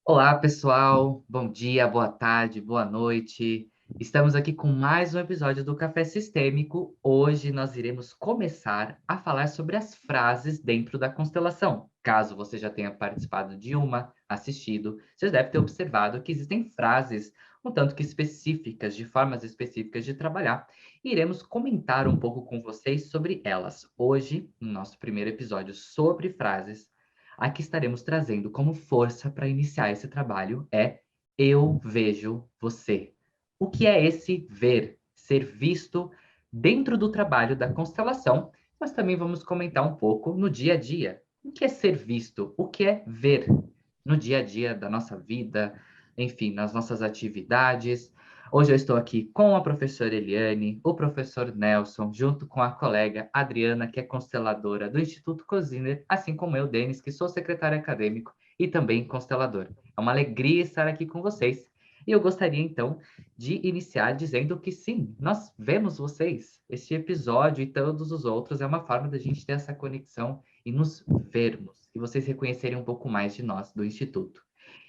Olá, pessoal. Bom dia, boa tarde, boa noite. Estamos aqui com mais um episódio do Café Sistêmico. Hoje nós iremos começar a falar sobre as frases dentro da constelação. Caso você já tenha participado de uma, assistido, você deve ter observado que existem frases um tanto que específicas, de formas específicas de trabalhar. E iremos comentar um pouco com vocês sobre elas. Hoje, no nosso primeiro episódio sobre frases, aqui estaremos trazendo como força para iniciar esse trabalho é eu vejo você. O que é esse ver, ser visto dentro do trabalho da constelação? Mas também vamos comentar um pouco no dia a dia. O que é ser visto? O que é ver no dia a dia da nossa vida, enfim, nas nossas atividades? Hoje eu estou aqui com a professora Eliane, o professor Nelson, junto com a colega Adriana, que é consteladora do Instituto Cosiner, assim como eu, Denis, que sou secretário acadêmico e também constelador. É uma alegria estar aqui com vocês. E eu gostaria, então, de iniciar dizendo que sim, nós vemos vocês. Este episódio e todos os outros é uma forma da gente ter essa conexão e nos vermos, e vocês reconhecerem um pouco mais de nós, do Instituto.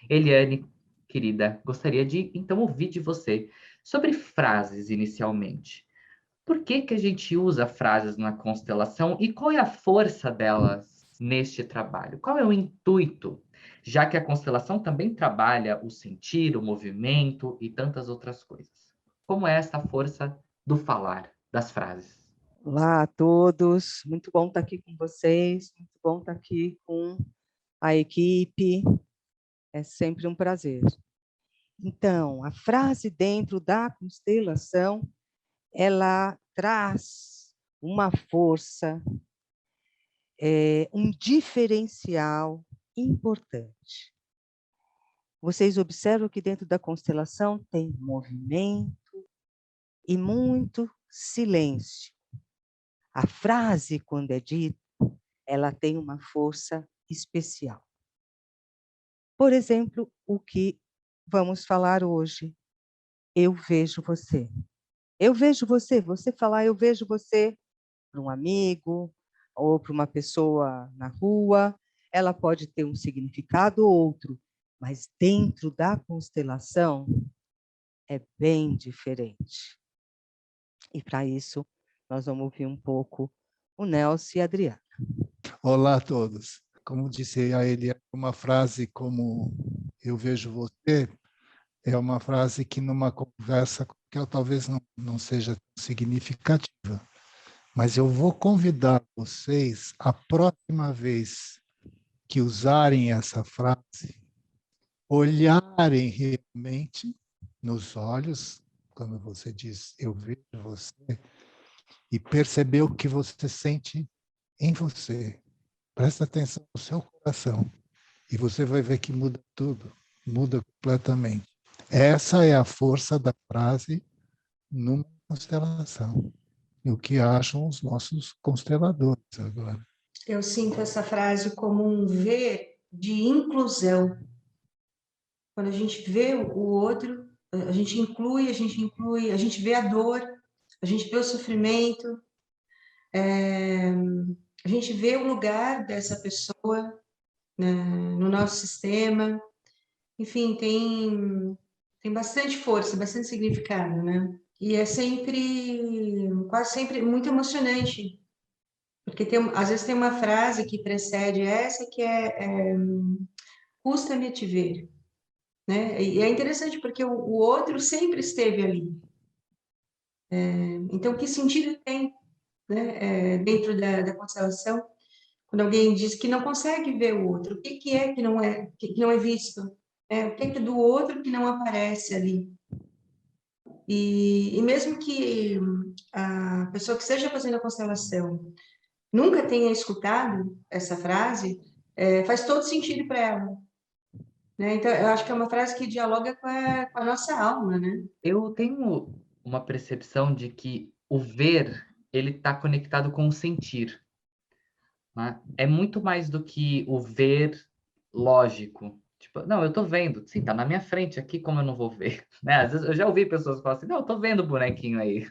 Eliane, querida, gostaria de então ouvir de você sobre frases inicialmente. Por que que a gente usa frases na constelação e qual é a força delas neste trabalho? Qual é o intuito? Já que a constelação também trabalha o sentir, o movimento e tantas outras coisas. Como é essa força do falar, das frases? Olá a todos, muito bom estar aqui com vocês, muito bom estar aqui com a equipe, é sempre um prazer. Então, a frase dentro da constelação, ela traz uma força, um diferencial importante. Vocês observam que dentro da constelação tem movimento e muito silêncio. A frase, quando é dita, ela tem uma força especial. Por exemplo, o que vamos falar hoje, eu vejo você. Eu vejo você, você falar eu vejo você para um amigo ou para uma pessoa na rua, ela pode ter um significado ou outro, mas dentro da constelação é bem diferente. E para isso, nós vamos ouvir um pouco o Nelson e a Adriana. Olá a todos. Como disse a ele, uma frase como eu vejo você é uma frase que numa conversa que eu talvez não seja significativa, mas eu vou convidar vocês a próxima vez que usarem essa frase, olharem realmente nos olhos, quando você diz eu vejo você, e perceber o que você sente em você. Presta atenção no seu coração e você vai ver que muda tudo, muda completamente. Essa é a força da frase numa constelação. E o que acham os nossos consteladores agora? Eu sinto essa frase como um ver de inclusão. Quando a gente vê o outro, a gente inclui, a gente vê a dor, a gente vê o sofrimento, a gente vê o lugar dessa pessoa, né, no nosso sistema. Enfim, tem bastante força, bastante significado, né? E é sempre, quase sempre, muito emocionante, porque às vezes tem uma frase que precede essa que custa-me te ver, né? E é interessante porque o outro sempre esteve ali. Então, que sentido tem, né, dentro da constelação, quando alguém diz que não consegue ver o outro? O que que é que não é visto? O que é do outro que não aparece ali? E mesmo que a pessoa que esteja fazendo a constelação nunca tenha escutado essa frase, faz todo sentido para ela, né? Então, eu acho que é uma frase que dialoga com a nossa alma, né? Eu tenho uma percepção de que o ver, ele está conectado com o sentir, né? É muito mais do que o ver lógico. Tipo, não, eu tô vendo. Sim, tá na minha frente aqui, como eu não vou ver? Né? Às vezes eu já ouvi pessoas falar assim, não, eu tô vendo o bonequinho aí.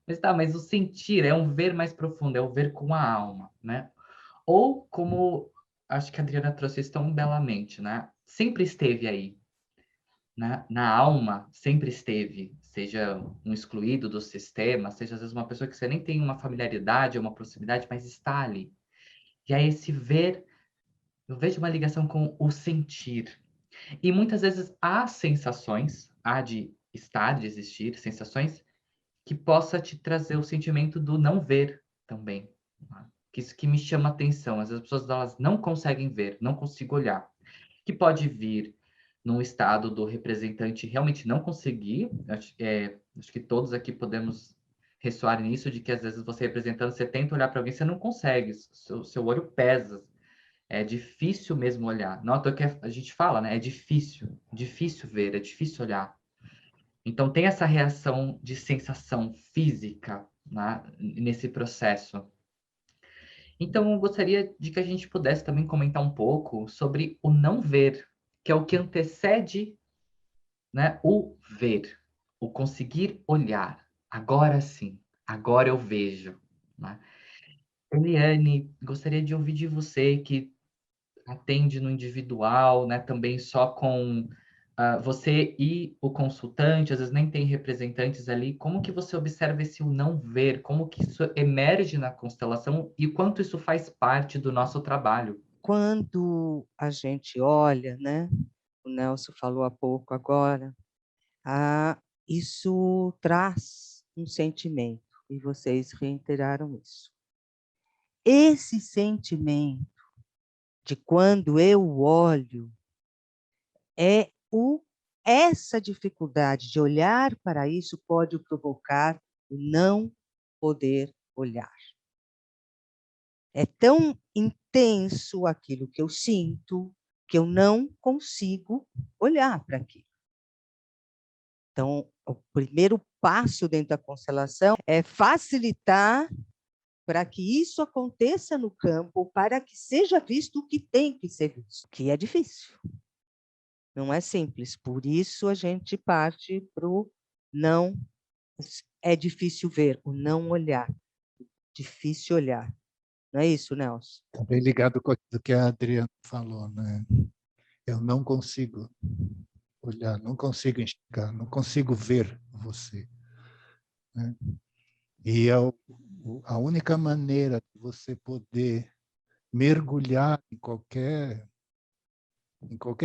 Mas tá, mas o sentir é um ver mais profundo, é o ver com a alma, né? Ou como acho que a Adriana trouxe isso tão belamente, né? Sempre esteve aí, né? Na alma, sempre esteve, seja um excluído do sistema, seja às vezes uma pessoa que você nem tem uma familiaridade ou uma proximidade, mas está ali. E aí esse ver, eu vejo uma ligação com o sentir. E muitas vezes há sensações, há de estar, de existir, sensações que possa te trazer o sentimento do não ver também, tá? Que isso que me chama a atenção. Às vezes as pessoas elas não conseguem ver, não consigo olhar. Que pode vir num estado do representante realmente não conseguir. Acho que todos aqui podemos ressoar nisso, de que às vezes você representando, você tenta olhar para alguém, você não consegue, seu olho pesa. É difícil mesmo olhar. Não, que a gente fala, né? É difícil ver, é difícil olhar. Então, tem essa reação de sensação física, né, nesse processo. Então, eu gostaria de que a gente pudesse também comentar um pouco sobre o não ver, que é o que antecede, né, o ver, o conseguir olhar. Agora sim, agora eu vejo, né? Eliane, gostaria de ouvir de você que atende no individual, né? Também só com você e o consultante, às vezes nem tem representantes ali. Como que você observa esse o não ver? Como que isso emerge na constelação e quanto isso faz parte do nosso trabalho? Quando a gente olha, né? O Nelson falou há pouco agora, isso traz um sentimento, e vocês reiteraram isso. Esse sentimento de quando eu olho é essa dificuldade de olhar para isso pode provocar o não poder olhar. É tão intenso aquilo que eu sinto que eu não consigo olhar para aquilo. Então, o primeiro passo dentro da constelação é facilitar para que isso aconteça no campo, para que seja visto o que tem que ser visto, que é difícil. Não é simples, por isso a gente parte para o não. É difícil ver, o não olhar. Difícil olhar. Não é isso, Nelson? Está bem ligado com aquilo que a Adriana falou, né? Eu não consigo olhar, não consigo enxergar, não consigo ver você, né? E a única maneira de você poder mergulhar em qualquer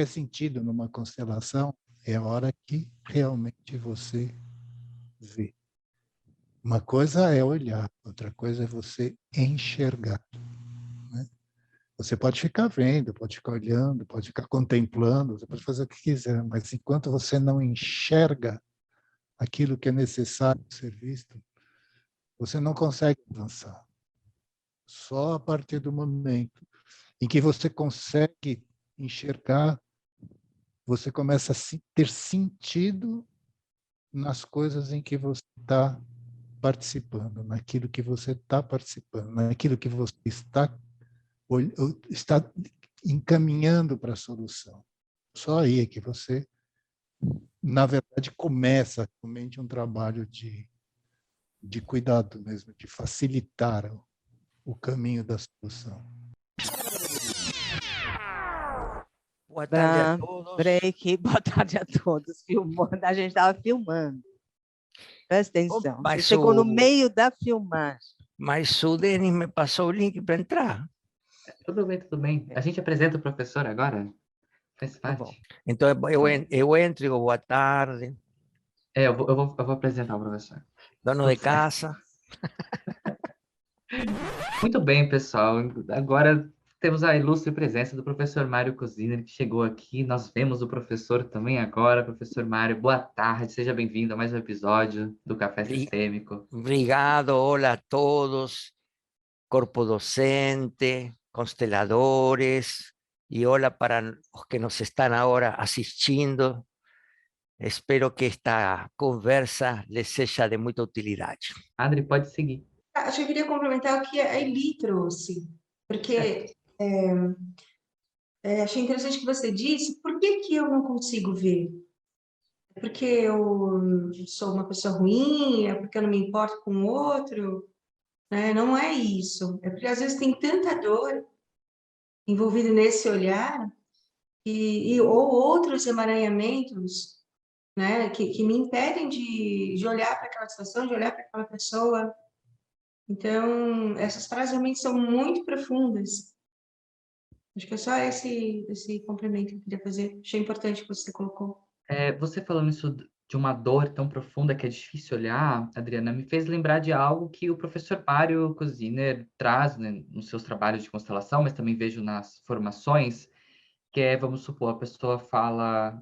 sentido numa constelação é a hora que realmente você vê. Uma coisa é olhar, outra coisa é você enxergar, né? Você pode ficar vendo, pode ficar olhando, pode ficar contemplando, você pode fazer o que quiser, mas enquanto você não enxerga aquilo que é necessário ser visto, você não consegue avançar. Só a partir do momento em que você consegue enxergar, você começa a ter sentido nas coisas em que você está participando, naquilo que você está participando, naquilo que você está encaminhando para a solução. Só aí é que você, na verdade, começa realmente um trabalho de cuidado mesmo, de facilitar o caminho da solução. Boa tarde a Para todos. break, boa tarde a todos. Filmando, a gente estava filmando. Presta atenção. Você chegou no meio da filmagem. Mas o Denis me passou o link para entrar. Tudo bem, tudo bem. A gente apresenta o professor agora? Faz Tá bom. parte. Então eu entro e digo boa tarde, Eu vou apresentar o professor. dono Tudo de certo. casa. Muito bem, pessoal. Agora temos a ilustre presença do professor Mário Cosiner, que chegou aqui. Nós vemos o professor também agora. Professor Mário, boa tarde. Seja bem-vindo a mais um episódio do Café Sistêmico. Obrigado, hola a todos, corpo docente, consteladores, e hola para os que nos estão agora assistindo. Espero que esta conversa les seja de muita utilidade. Adri, pode seguir. Acho que eu queria complementar o que a Eli trouxe, porque achei interessante o que você disse. Por que que eu não consigo ver? porque eu sou uma pessoa ruim, é porque eu não me importo com o outro, né? Não é isso. É porque às vezes tem tanta dor envolvida nesse olhar ou outros emaranhamentos, né? Que me impedem de olhar para aquela situação, de olhar para aquela pessoa. Então, essas frases realmente são muito profundas. Acho que é só esse complemento que eu queria fazer. Achei importante que você colocou. Você falando isso de uma dor tão profunda que é difícil olhar, Adriana, me fez lembrar de algo que o professor Mário Cosiner traz, né, nos seus trabalhos de constelação, mas também vejo nas formações, que é, vamos supor, a pessoa fala,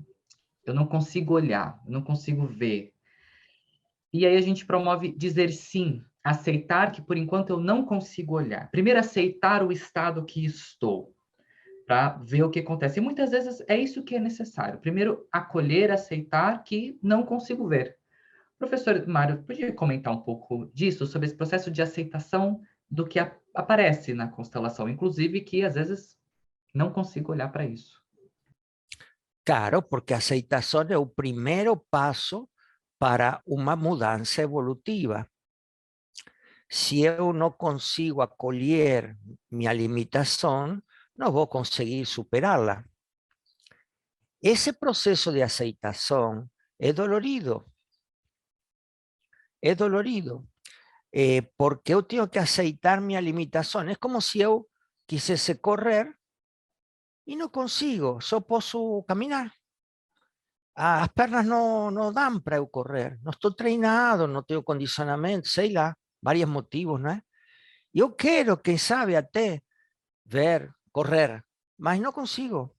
eu não consigo olhar, eu não consigo ver. E aí a gente promove dizer sim, aceitar que por enquanto eu não consigo olhar. Primeiro, aceitar o estado que estou, para ver o que acontece. E muitas vezes é isso que é necessário. Primeiro, acolher, aceitar que não consigo ver. Professor Mário, podia comentar um pouco disso, sobre esse processo de aceitação do que aparece na constelação, inclusive que às vezes não consigo olhar para isso. Claro, porque a aceitação é o primeiro passo para uma mudança evolutiva. Se eu não consigo acolher minha limitação, não vou conseguir superá-la. Esse processo de aceitação é dolorido. É dolorido. Porque eu tenho que aceitar minha limitação. É como se eu quisesse correr e não consigo, só posso caminhar. As pernas não dão para eu correr. Não estou treinado, não tenho condicionamento, sei lá, vários motivos, não é? Eu quero, quem sabe, até ver, correr, mas não consigo.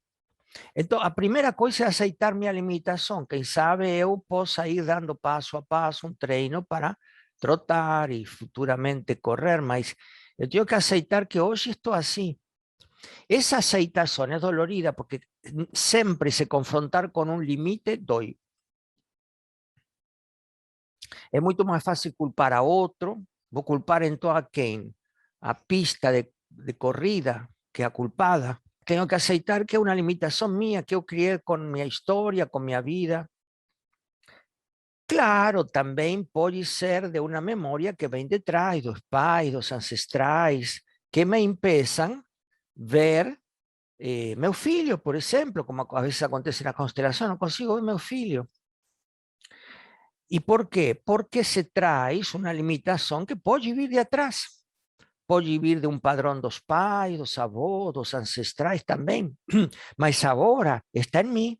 Então, a primeira coisa é aceitar minha limitação. Quem sabe eu possa ir dando passo a passo um treino para trotar e futuramente correr, mas eu tenho que aceitar que hoje estou assim. Essa aceitação é dolorida porque sempre se confrontar com um limite dói. É muito mais fácil culpar a outro. Vou culpar então a quem? A pista de corrida, que é a culpada. Tenho que aceitar que é uma limitação minha, que eu criei com minha história, com minha vida. Claro, também pode ser de uma memória que vem de trás, dos pais, dos ancestrais, que me impeçam ver meu filho, por exemplo, como às vezes acontece na constelação, não consigo ver meu filho. E por quê? Porque se traz uma limitação que pode vir de atrás. Pode vir de um padrão dos pais, dos avós, dos ancestrais também. Mas agora está em mim.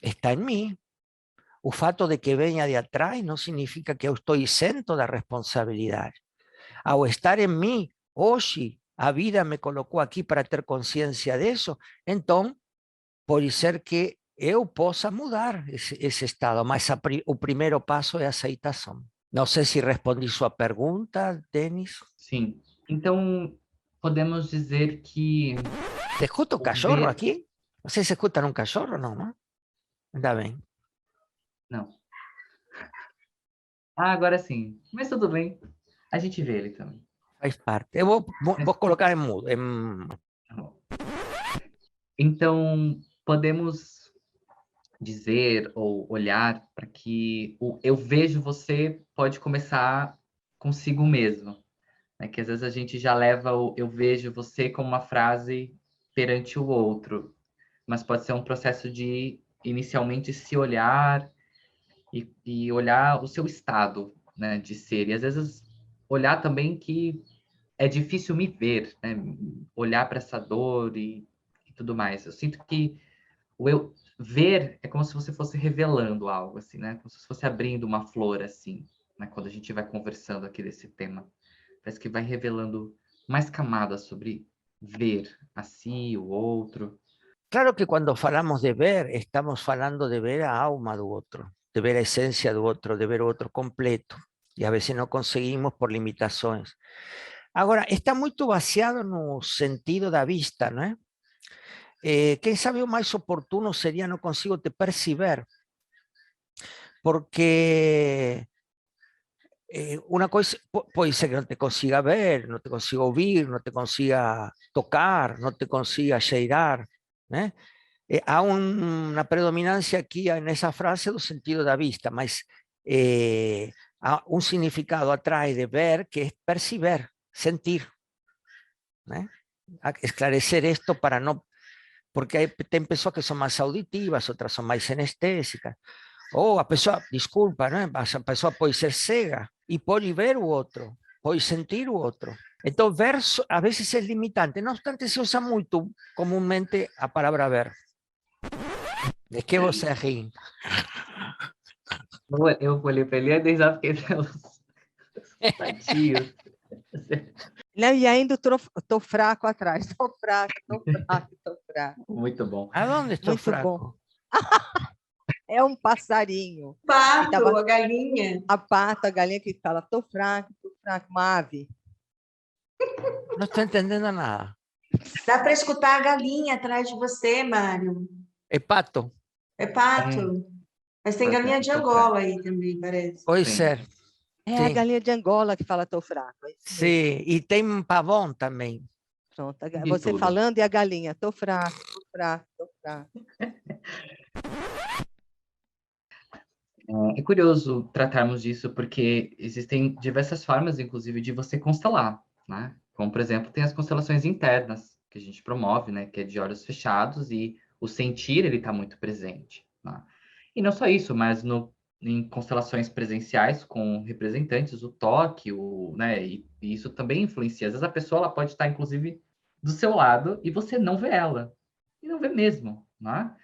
Está em mim. O fato de que venha de atrás não significa que eu estou isento da responsabilidade. Ao estar em mim, hoje, a vida me colocou aqui para ter consciência disso, então pode ser que eu possa mudar esse estado, mas o primeiro passo é a aceitação. Não sei se respondi sua pergunta, Denis. Sim. Então, podemos dizer que ¿Te escuta um cachorro aqui? Não sei se escuta um cachorro, não, não? Ainda bem. Não. Ah, agora sim. Mas tudo bem. A gente vê ele também. Faz parte. Eu vou colocar em mudo. Tá bom. Então, podemos dizer ou olhar para que o eu vejo você pode começar consigo mesmo, né? Que às vezes a gente já leva o eu vejo você como uma frase perante o outro, mas pode ser um processo de inicialmente se olhar e olhar o seu estado, né, de ser. E às vezes olhar também que é difícil me ver, né? Olhar para essa dor e tudo mais. Eu sinto que o eu ver é como se você fosse revelando algo, assim, né? Como se fosse abrindo uma flor, assim, né? Quando a gente vai conversando aqui desse tema. Parece que vai revelando mais camadas sobre ver a si, o outro. Claro que quando falamos de ver, estamos falando de ver a alma do outro, de ver a essência do outro, de ver o outro completo. E a vezes não conseguimos por limitações. Agora, está muito baseado no sentido da vista, não é? Quem sabe o mais oportuno seria não consigo te perceber, porque uma coisa pode ser que não te consiga ver, não te consiga ouvir, não te consiga tocar, não te consiga cheirar, né? Há uma predominância aqui nessa frase do sentido da vista, mas há um significado atrás de ver, que é perceber, sentir, né? Esclarecer isto para não... Porque tem pessoas que são mais auditivas, outras são mais sinestésicas. Ou a pessoa, desculpa, né? A pessoa pode ser cega e pode ver o outro, pode sentir o outro. Então, ver a vezes é limitante. Não obstante, se usa muito comumente a palavra ver. De que você ri? Eu olhei para ele e dei risada porque tem uns tadinhos. Não, e ainda tô fraco atrás. Tô fraco, tô fraco, tô fraco. Muito bom. Aonde estou Muito fraco? bom. É um passarinho. Pato, tava- a galinha. A pata, a galinha que fala, tô fraco, uma ave. Não estou entendendo nada. Dá para escutar a galinha atrás de você, Mário. É pato? É pato. Mas tem galinha de Angola aí também, parece. Pode Sim. ser. É Sim. a galinha de Angola que fala, tô fraco. É isso mesmo. Sim, e tem pavão também. Pronto, De você tudo. falando e a galinha, tô fraco, tô fraco, tô fraco. É curioso tratarmos disso porque existem diversas formas, inclusive, de você constelar, né? Como, por exemplo, tem as constelações internas que a gente promove, né? Que é de olhos fechados e o sentir, ele está muito presente, né? E não só isso, mas em constelações presenciais com representantes, o toque, né? E isso também influencia. Às vezes a pessoa ela pode estar, inclusive, do seu lado e você não vê ela. E não vê mesmo, né?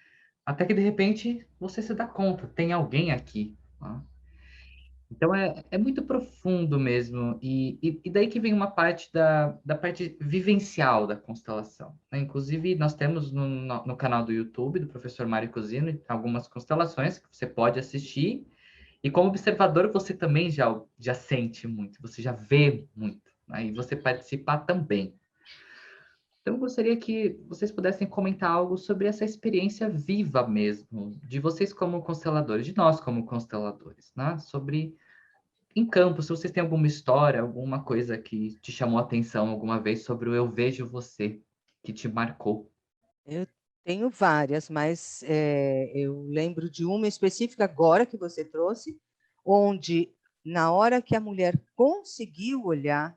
Até que, de repente, você se dá conta, tem alguém aqui. Né? Então, é muito profundo mesmo. E daí que vem uma parte da parte vivencial da constelação. Né? Inclusive, nós temos no canal do YouTube, do professor Mário Cosino, algumas constelações que você pode assistir. E como observador, você também já sente muito, você já vê muito. Né? E você participar também. Então, eu gostaria que vocês pudessem comentar algo sobre essa experiência viva mesmo, de vocês como consteladores, de nós como consteladores, né? Sobre em campo, se vocês têm alguma história, alguma coisa que te chamou a atenção alguma vez sobre o Eu Vejo Você, que te marcou. Eu tenho várias, mas eu lembro de uma específica agora que você trouxe, onde na hora que a mulher conseguiu olhar,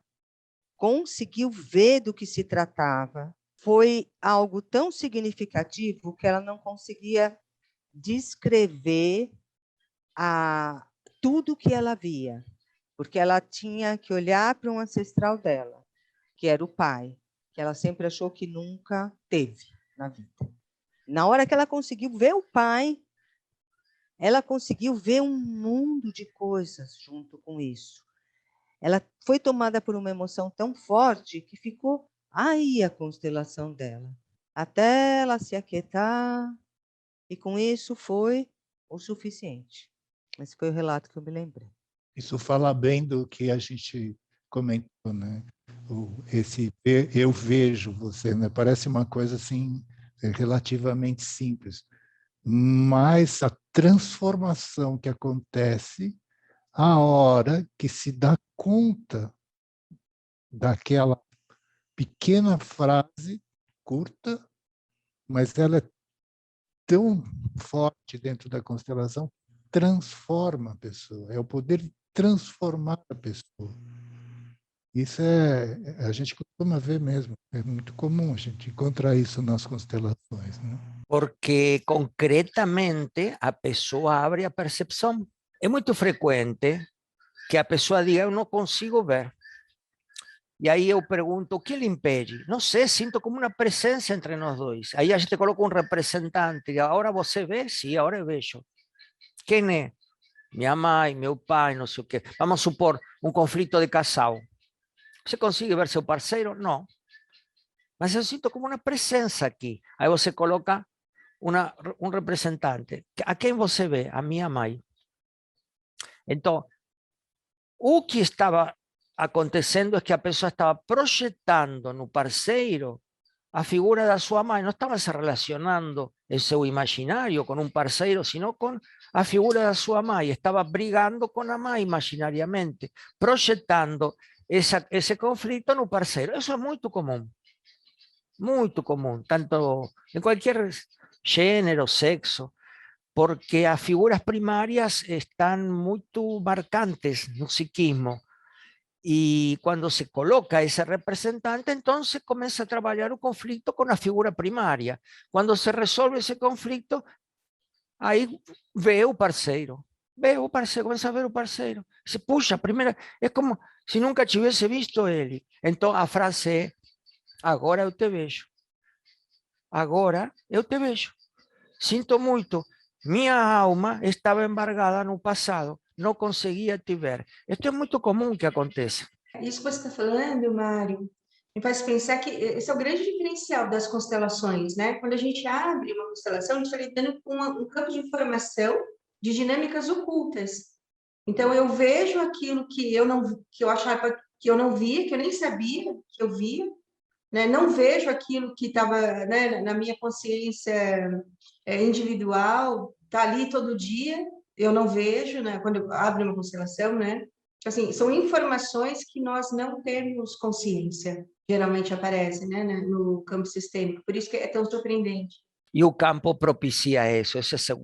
conseguiu ver do que se tratava, foi algo tão significativo que ela não conseguia descrever tudo que ela via, porque ela tinha que olhar para um ancestral dela, que era o pai, que ela sempre achou que nunca teve na vida. Na hora que ela conseguiu ver o pai, ela conseguiu ver um mundo de coisas junto com isso. Ela foi tomada por uma emoção tão forte que ficou aí a constelação dela, até ela se aquietar, e com isso foi o suficiente. Esse foi o relato que eu me lembrei. Isso fala bem do que a gente comentou, né? Esse eu vejo você, né? Parece uma coisa assim relativamente simples, mas a transformação que acontece a hora que se dá conta daquela pequena frase curta, mas ela é tão forte dentro da constelação, transforma a pessoa, é o poder de transformar a pessoa. Isso a gente costuma ver mesmo, é muito comum a gente encontrar isso nas constelações, né? Porque concretamente a pessoa abre a percepção. É muito frequente que a pessoa diga, eu não consigo ver. E aí eu pergunto, o que lhe impede? Não sei, sinto como uma presença entre nós dois. Aí a gente coloca um representante, agora você vê? Sim, agora eu vejo. Quem é? Minha mãe, meu pai, não sei o quê. Vamos supor um conflito de casal. Você consegue ver seu parceiro? Não. Mas eu sinto como uma presença aqui. Aí você coloca um representante. A quem você vê? A minha mãe. Então, o que estava acontecendo é que a pessoa estava projetando no parceiro a figura da sua mãe. Não estava se relacionando em seu imaginário com um parceiro, sino com a figura da sua mãe. Estava brigando com a mãe imaginariamente, projetando esse conflito no parceiro. Isso é muito comum, tanto em qualquer gênero, sexo, porque as figuras primárias están muy marcantes no psiquismo. Y cuando se coloca ese representante, entonces comienza a trabajar un conflicto con la figura primaria. Cuando se resuelve ese conflicto, ahí veo o parceiro. Comienza a ver o parceiro. Se puxa, primeira, es como si nunca te hubiese visto él. Entonces a frase é, agora eu te vejo. Agora eu te vejo. Sinto muito, minha alma estava embargada no passado, não conseguia te ver. Isto é muito comum que aconteça. Isso que você está falando, Mário, me faz pensar que esse é o grande diferencial das constelações, né? Quando a gente abre uma constelação, a gente está lidando com um campo de informação de dinâmicas ocultas. Então, eu vejo aquilo que eu achava que eu não via, que eu nem sabia que eu via, né? Não vejo aquilo que estava, né, na minha consciência individual, está ali todo dia, eu não vejo, né? Quando eu abro uma constelação, né? Assim, são informações que nós não temos consciência, geralmente aparecem, né, no campo sistêmico, por isso que é tão surpreendente. E o campo propicia isso. Esse é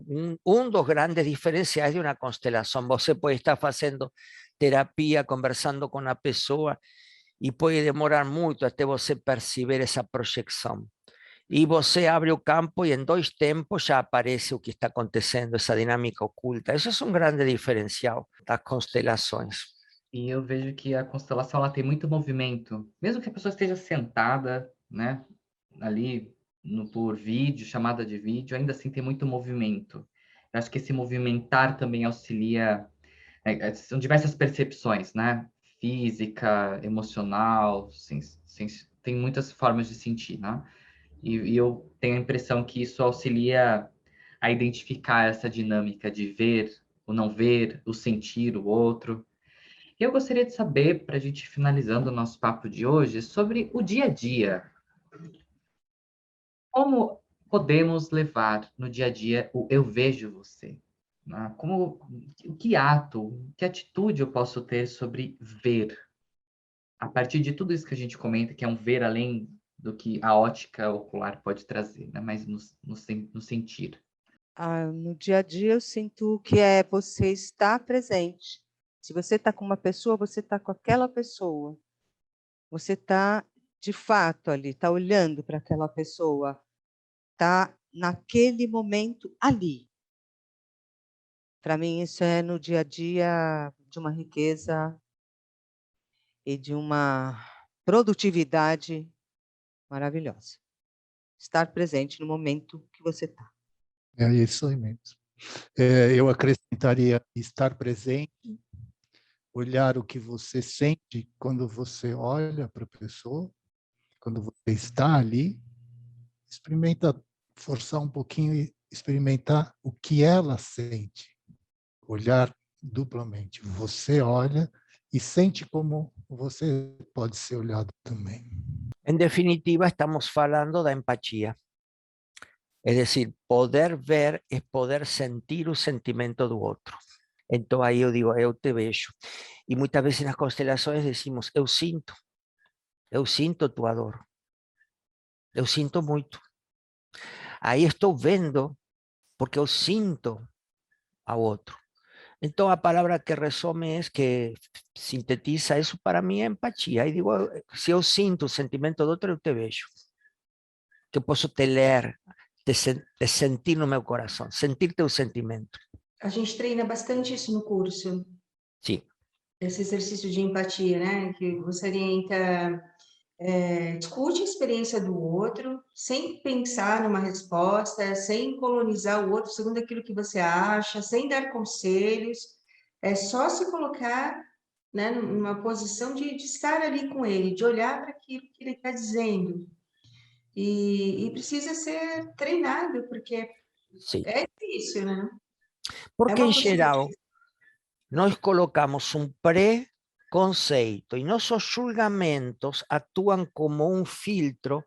um dos grandes diferenciais de uma constelação. Você pode estar fazendo terapia, conversando com a pessoa, e pode demorar muito até você perceber essa projeção. E você abre o campo e em 2 tempos já aparece o que está acontecendo, essa dinâmica oculta. Isso é um grande diferencial das constelações. E eu vejo que a constelação ela tem muito movimento, mesmo que a pessoa esteja sentada, né, ali por vídeo, chamada de vídeo, ainda assim tem muito movimento. Eu acho que esse movimentar também auxilia, são diversas percepções, né? Física, emocional, tem muitas formas de sentir, né? E eu tenho a impressão que isso auxilia a identificar essa dinâmica de ver, o não ver, o sentir o outro. E eu gostaria de saber, para a gente finalizando o nosso papo de hoje, sobre o dia a dia. Como podemos levar no dia a dia o eu vejo você? Né? Que ato, que atitude eu posso ter sobre ver? A partir de tudo isso que a gente comenta, que é um ver além do que a ótica ocular pode trazer, né? Mas no sentir. No dia a dia eu sinto que é você estar presente. Se você está com uma pessoa, você está com aquela pessoa. Você está, de fato, ali, está olhando para aquela pessoa. Está naquele momento ali. Para mim, isso é no dia a dia de uma riqueza e de uma produtividade maravilhosa. Estar presente no momento que você está. É isso aí mesmo. Eu acrescentaria estar presente, olhar o que você sente quando você olha para a pessoa, quando você está ali, experimenta forçar um pouquinho e experimentar o que ela sente. Olhar duplamente. Você olha e sente como você pode ser olhado também. Em definitiva, estamos falando da empatia. Es decir, poder ver es poder sentir o sentimento do outro. Então aí eu digo, eu te vejo. E muitas vezes nas constelações decimos, eu sinto tua dor. Eu sinto muito. Aí estou vendo porque eu sinto ao outro. Então a palavra que resume es que sintetiza isso para mim é empatia. Aí digo, se eu sinto o sentimento do outro, eu te vejo. Que eu posso te ler, te sentir no meu coração, sentir teu sentimento. A gente treina bastante isso no curso. Sim. Esse exercício de empatia, né? Que você orienta, discute a experiência do outro, sem pensar numa resposta, sem colonizar o outro segundo aquilo que você acha, sem dar conselhos, é só se colocar, né, numa posição de estar ali com ele, de olhar para aquilo que ele está dizendo. E precisa ser treinado, porque Sim. é difícil, né? Porque em geral, nós colocamos um pré-conceito e nossos julgamentos atuam como um filtro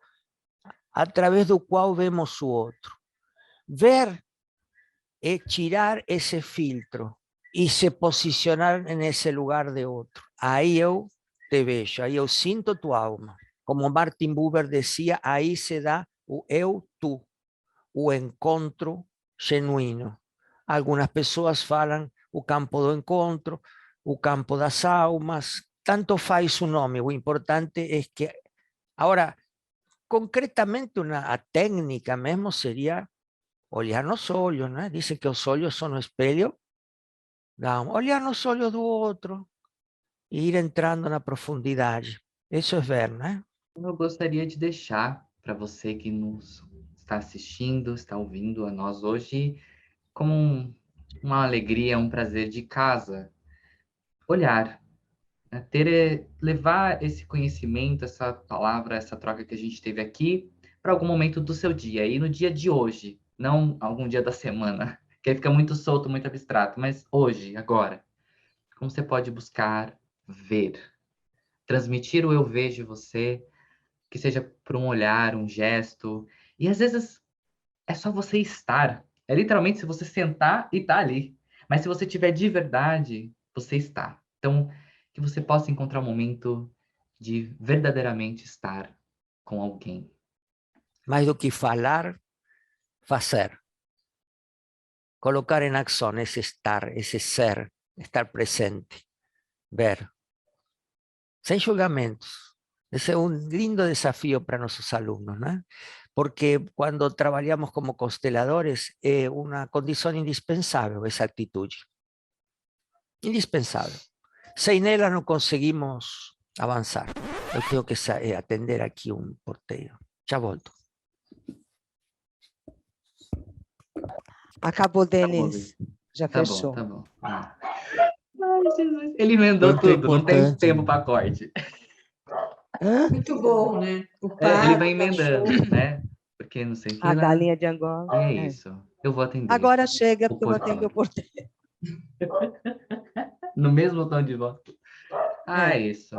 através do qual vemos o outro. Ver é tirar esse filtro e se posicionar nesse lugar de outro. Aí eu te vejo, aí eu sinto tua alma. Como Martin Buber dizia, aí se dá o eu-tu. o encontro genuíno. Algunas pessoas falam o campo do encontro, o campo das almas, tanto faz o nome, o importante é que... Agora, concretamente, a técnica mesmo seria olhar nos olhos, né? Dizem que os olhos são o espelho. Olhar nos olhos do outro e ir entrando na profundidade. Isso é ver, né? Eu gostaria de deixar para você que nos está assistindo, está ouvindo a nós hoje, como uma alegria, um prazer de casa, olhar, né? Levar esse conhecimento, essa palavra, essa troca que a gente teve aqui para algum momento do seu dia, e no dia de hoje, não algum dia da semana, que aí fica muito solto, muito abstrato, mas hoje, agora, como você pode buscar ver, transmitir o eu vejo você, que seja por um olhar, um gesto, e às vezes é só você estar. É literalmente se você sentar e tá ali. Mas se você tiver de verdade, você está. Então, que você possa encontrar um momento de verdadeiramente estar com alguém. Mais do que falar, fazer. Colocar em ação esse estar, esse ser, estar presente, ver. Sem julgamentos. Esse é um lindo desafio para nossos alunos, né? Porque quando trabalhamos como consteladores, é uma condição indispensável essa atitude. Indispensável. Sem ela não conseguimos avançar. Eu tenho que atender aqui um porteiro. Já volto. Acabou, Acabou, Denis. Já Tá fechou. bom, tá bom. Ai, Jesus. Ele emendou Tanto é tudo, não tem importante, tempo né? para corte. Muito bom, né? O Ele pato, vai o emendando, cachorro. né? Porque não sei o que A lá. galinha de Angola. E é É. isso. Eu vou atender Agora chega, o porque eu vou atender o porteiro. porteiro. No mesmo tom de voz. Ah, é É. isso.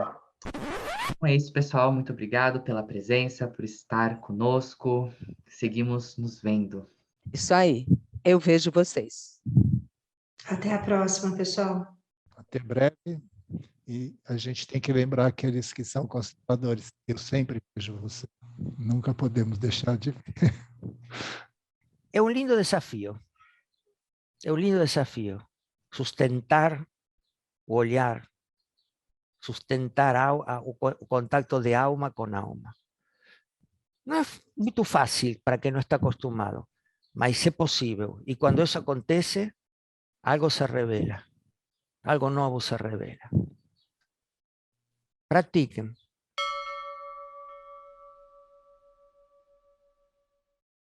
Então é isso, pessoal. Muito obrigado pela presença, por estar conosco. Seguimos nos vendo. Isso aí. Eu vejo vocês. Até a próxima, pessoal. Até breve. E a gente tem que lembrar aqueles que são conservadores. Eu sempre vejo você. Nunca podemos deixar de ver. É um lindo desafio. É um lindo desafio. Sustentar o olhar, sustentar o contacto de alma com alma. Não é muito fácil para quem não está acostumado, mas é possível. E quando isso acontece, algo se revela, algo novo se revela. Pratiquem.